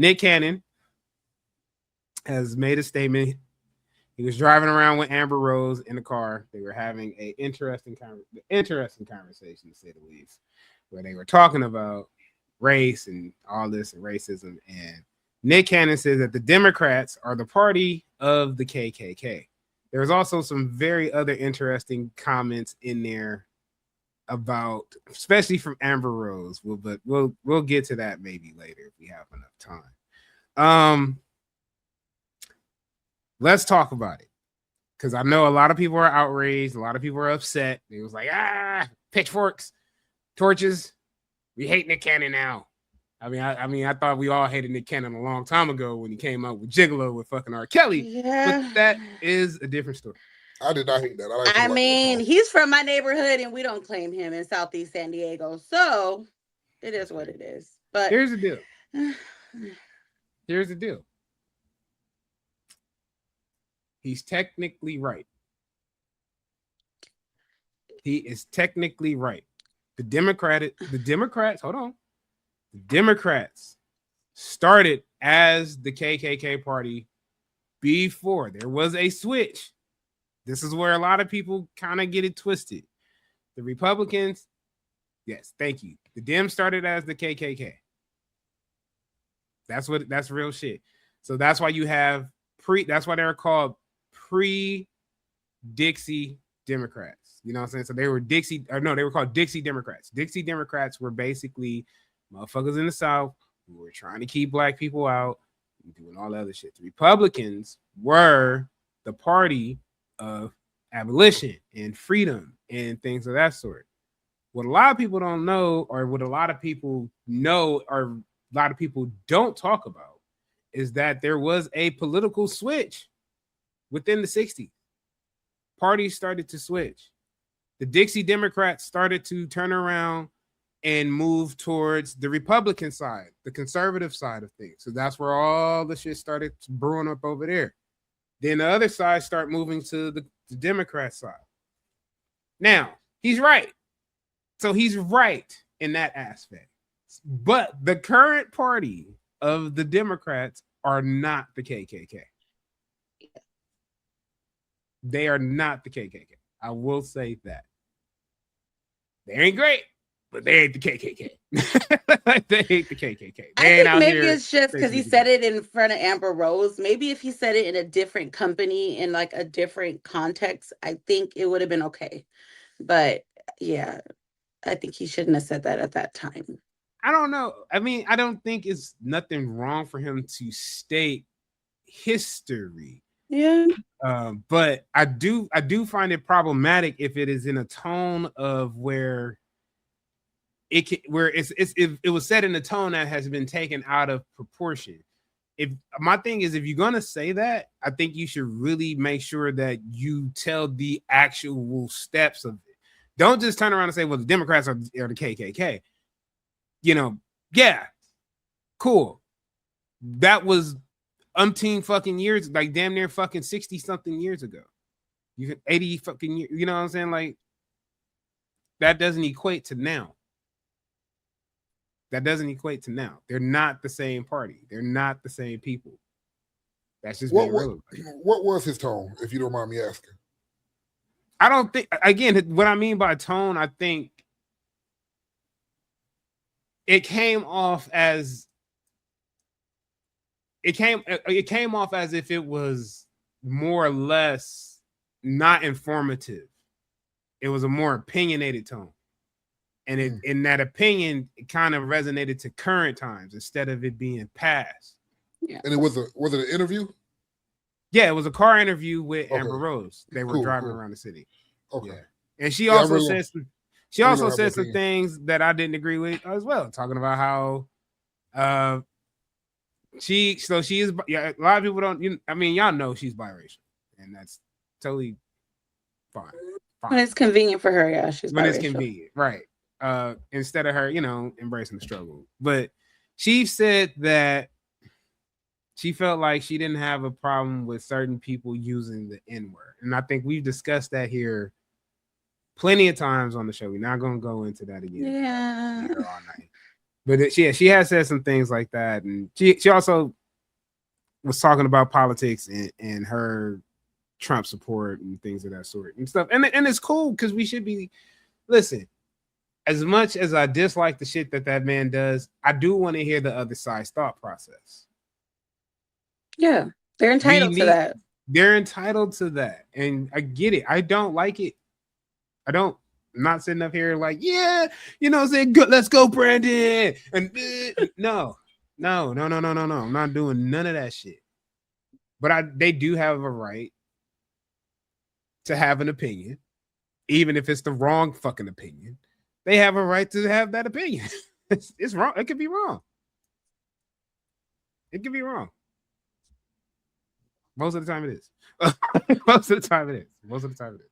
Nick Cannon has made a statement. He was driving around with Amber Rose in the car. They were having an interesting conversation, to say the least, where they were talking about race and all this and racism. And Nick Cannon says that the Democrats are the party of the KKK. There was also some very other interesting comments in there about, especially from Amber Rose. But we'll get to that maybe later if we have enough time. Let's talk about it, because I know a lot of people are outraged. A lot of people are upset. It was like, pitchforks, torches. We hate Nick Cannon now. I thought we all hated Nick Cannon a long time ago when he came out with Gigolo with fucking R. Kelly. Yeah. But that is a different story. I did not hate that. I mean, he's from my neighborhood, and we don't claim him in Southeast San Diego, so it is what it is. But here's the deal. Here's the deal. He's technically right. He is technically right. The Democrats, hold on. The Democrats started as the KKK party before. There was a switch. This is where a lot of people kind of get it twisted. The Republicans, yes, thank you. The Dems started as the KKK. That's real shit. So that's why you have that's why they're called pre-Dixie Democrats. You know what I'm saying? So they were they were called Dixie Democrats. Dixie Democrats were basically motherfuckers in the South who were trying to keep black people out and doing all that other shit. The Republicans were the party of abolition and freedom and things of that sort. What a lot of people don't know, or what a lot of people know, or a lot of people don't talk about, is that there was a political switch within the 60s. Parties started to switch. The Dixie Democrats started to turn around and move towards the Republican side, the conservative side of things. So that's where all the shit started brewing up over there. Then the other side start moving to the Democrat side. Now, he's right. So he's right in that aspect. But the current party of the Democrats are not the KKK. They are not the KKK. I will say that. They ain't great, but they ain't the KKK. They ain't the KKK. I think maybe it's just because he said it in front of Amber Rose. Maybe if he said it in a different company, in like a different context, I think it would have been okay. But yeah, I think he shouldn't have said that at that time. I don't know. I mean, I don't think it's nothing wrong for him to state history. Yeah. But I do find it problematic if it is in a tone of where it was said in a tone that has been taken out of proportion. If my thing is, if you're gonna say that, I think you should really make sure that you tell the actual steps of it. Don't just turn around and say, well, the Democrats are the KKK. You know, yeah, cool. That was umpteen fucking years, like damn near fucking 60 something years ago. You 80 fucking years, you know what I'm saying? Like, that doesn't equate to now. That doesn't equate to now. They're not the same party. They're not the same people. That's just being real. What was his tone, if you don't mind me asking? I don't think, again, what I mean by tone, I think it came off as if it was more or less not informative. It was a more opinionated tone. And in that opinion, it kind of resonated to current times instead of it being past. Yeah. And was it an interview? Yeah, it was a car interview with Amber Rose. They were driving around the city. Okay. Yeah. And she also said some things that I didn't agree with as well, talking about how she is, a lot of people don't, y'all know she's biracial, and that's totally fine. When it's convenient for her, yeah, she's biracial. When it's convenient, right. Instead of her, embracing the struggle. But she said that she felt like she didn't have a problem with certain people using the N-word. And I think we've discussed that here plenty of times on the show. We're not going to go into that again. Yeah. All night. But she has said some things like that, and she also was talking about politics and her Trump support and things of that sort and stuff. And it's cool because we should be listen. As much as I dislike the shit that man does, I do want to hear the other side's thought process. Yeah, they're entitled to that. They're entitled to that, and I get it. I don't like it. I'm not sitting up here like, yeah, you know, saying, let's go, Brandon. And no. I'm not doing none of that shit. But they do have a right to have an opinion, even if it's the wrong fucking opinion. They have a right to have that opinion. It's wrong. It could be wrong. It could be wrong. Most of the time it is. Most of the time it is.